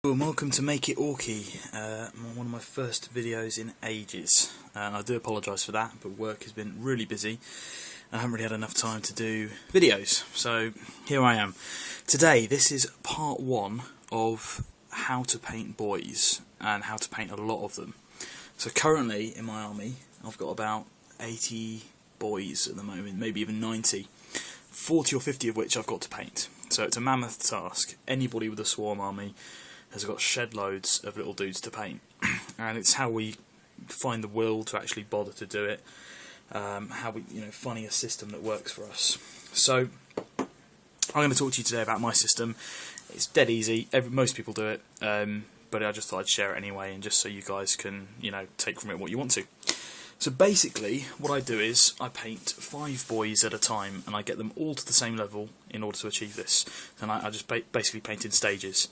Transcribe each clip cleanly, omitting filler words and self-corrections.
Hello and welcome to Make It Orky, one of my first videos in ages. I do apologise for that, but work has been really busy. I haven't really had enough time to do videos, so here I am. Today, this is part one of how to paint boys, and how to paint a lot of them. So currently, in my army, I've got about 80 boys at the moment, maybe even 90. 40 or 50 of which I've got to paint. So it's a mammoth task. Anybody with a swarm army has got shed loads of little dudes to paint, and it's how we find the will to actually bother to do it, how we finding a system that works for us. So I'm going to talk to you today about my system. It's dead easy, most people do it, but I just thought I'd share it anyway, and just so you guys can take from it what you want to. So basically what I do is I paint 5 boys at a time, and I get them all to the same level in order to achieve this, and I just basically paint in stages.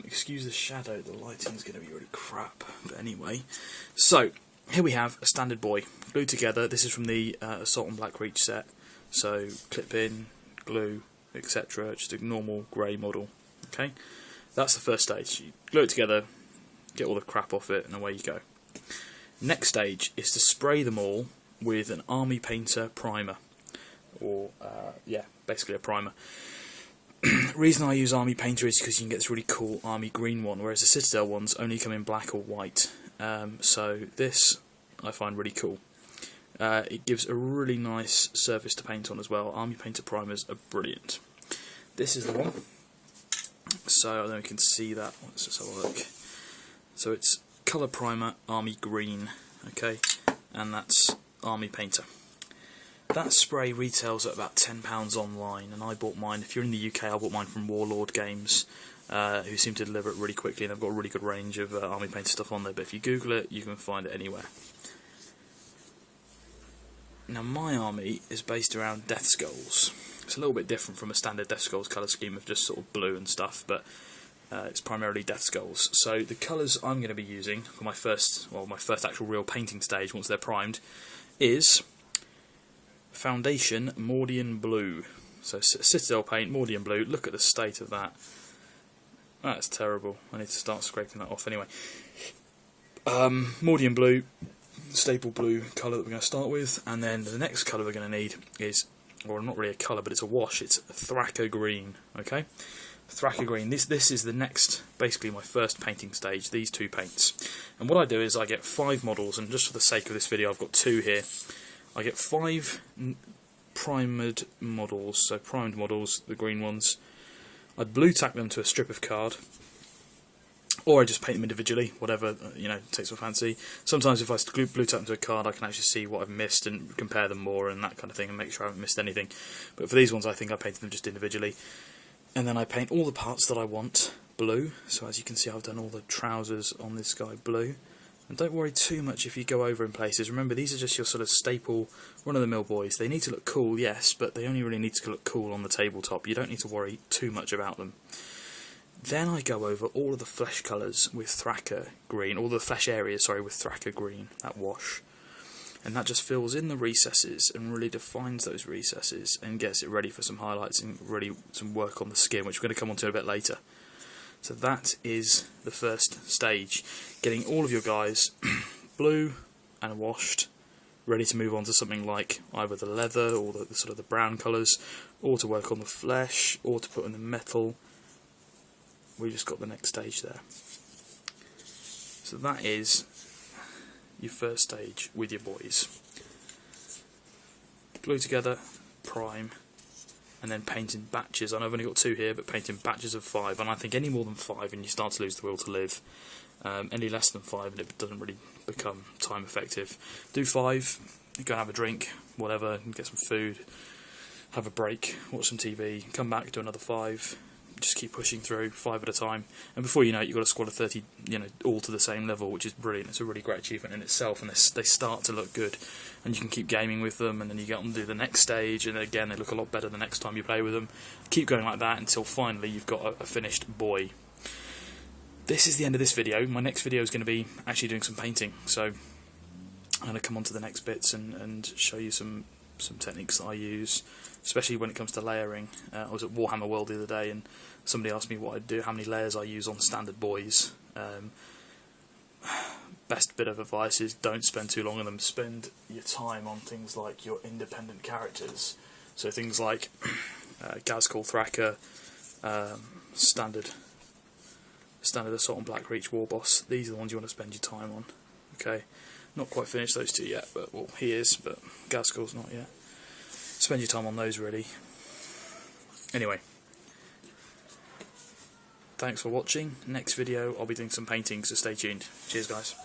Excuse the shadow, the lighting's going to be really crap, but anyway. So, here we have a standard boy, glued together. This is from the Assault and Black Reach set, so clip in, glue, etc. Just a normal grey model, okay? That's the first stage. You glue it together, get all the crap off it, and away you go. Next stage is to spray them all with an Army Painter primer, or, basically a primer. The reason I use Army Painter is because you can get this really cool Army Green one, whereas the Citadel ones only come in black or white. So this I find really cool. It gives a really nice surface to paint on as well. Army Painter primers are brilliant. This is the one. So I don't know if you can see that. Let's just have a look. So it's Colour Primer Army Green, okay, and that's Army Painter. That spray retails at about £10 online, and I bought mine, if you're in the UK, I bought mine from Warlord Games, who seem to deliver it really quickly, and they've got a really good range of Army Painter stuff on there, but if you Google it, you can find it anywhere. Now my army is based around Death Skulls. It's a little bit different from a standard Death Skulls colour scheme of just sort of blue and stuff, but it's primarily Death Skulls. So the colours I'm going to be using for my first actual real painting stage, once they're primed, is Foundation Mordian Blue. So Citadel paint, Mordian Blue. Look at the state of that. That's terrible. I need to start scraping that off anyway. Mordian Blue, staple blue colour that we're going to start with, and then the next colour we're going to need is, or not really a colour, but it's a wash. It's Thraka Green. Okay, Thraka Green. This is the next, basically my first painting stage. These 2 paints, and what I do is I get 5 models, and just for the sake of this video, I've got 2 here. I get 5 primed models, so primed models, the green ones. I blue tack them to a strip of card, or I just paint them individually, whatever takes my fancy. Sometimes if I blue tack them to a card, I can actually see what I've missed and compare them more and that kind of thing, and make sure I haven't missed anything. But for these ones, I think I painted them just individually, and then I paint all the parts that I want blue. So as you can see, I've done all the trousers on this guy blue. And don't worry too much if you go over in places. Remember, these are just your sort of staple, run-of-the-mill boys. They need to look cool, yes, but they only really need to look cool on the tabletop. You don't need to worry too much about them. Then I go over all of the flesh colours with Thraka Green, all the flesh areas, sorry, with Thraka Green, that wash. And that just fills in the recesses and really defines those recesses and gets it ready for some highlights and really some work on the skin, which we're going to come on to a bit later. So that is the first stage, getting all of your guys blue and washed, ready to move on to something like either the leather or the sort of the brown colours, or to work on the flesh, or to put in the metal. We just got the next stage there. So that is your first stage with your boys. Glue together, prime, and then paint in batches. I know I've only got 2 here, but paint in batches of 5, and I think any more than 5 and you start to lose the will to live. Any less than 5 and it doesn't really become time effective. Do 5, go and have a drink, whatever, get some food, have a break, watch some TV, come back, do another 5, just keep pushing through 5 at a time, and before you know it, you've got a squad of 30, all to the same level, which is brilliant. It's a really great achievement in itself, and they start to look good, and you can keep gaming with them, and then you get on to do the next stage, and again they look a lot better the next time you play with them. Keep going like that until finally you've got a finished boy. This is the end of this video. My next video is going to be actually doing some painting, so I'm going to come on to the next bits and show you some some techniques that I use, especially when it comes to layering. I was at Warhammer World the other day and somebody asked me what I do, how many layers I use on standard boys. Best bit of advice is don't spend too long on them. Spend your time on things like your independent characters. So things like Gazcall Thraka, standard Assault and Blackreach Warboss. These are the ones you want to spend your time on. Okay, not quite finished those two yet, but well, he is, but Gazcall's not yet. Spend your time on those really. Anyway, thanks for watching. Next video I'll be doing some painting, so stay tuned. Cheers guys.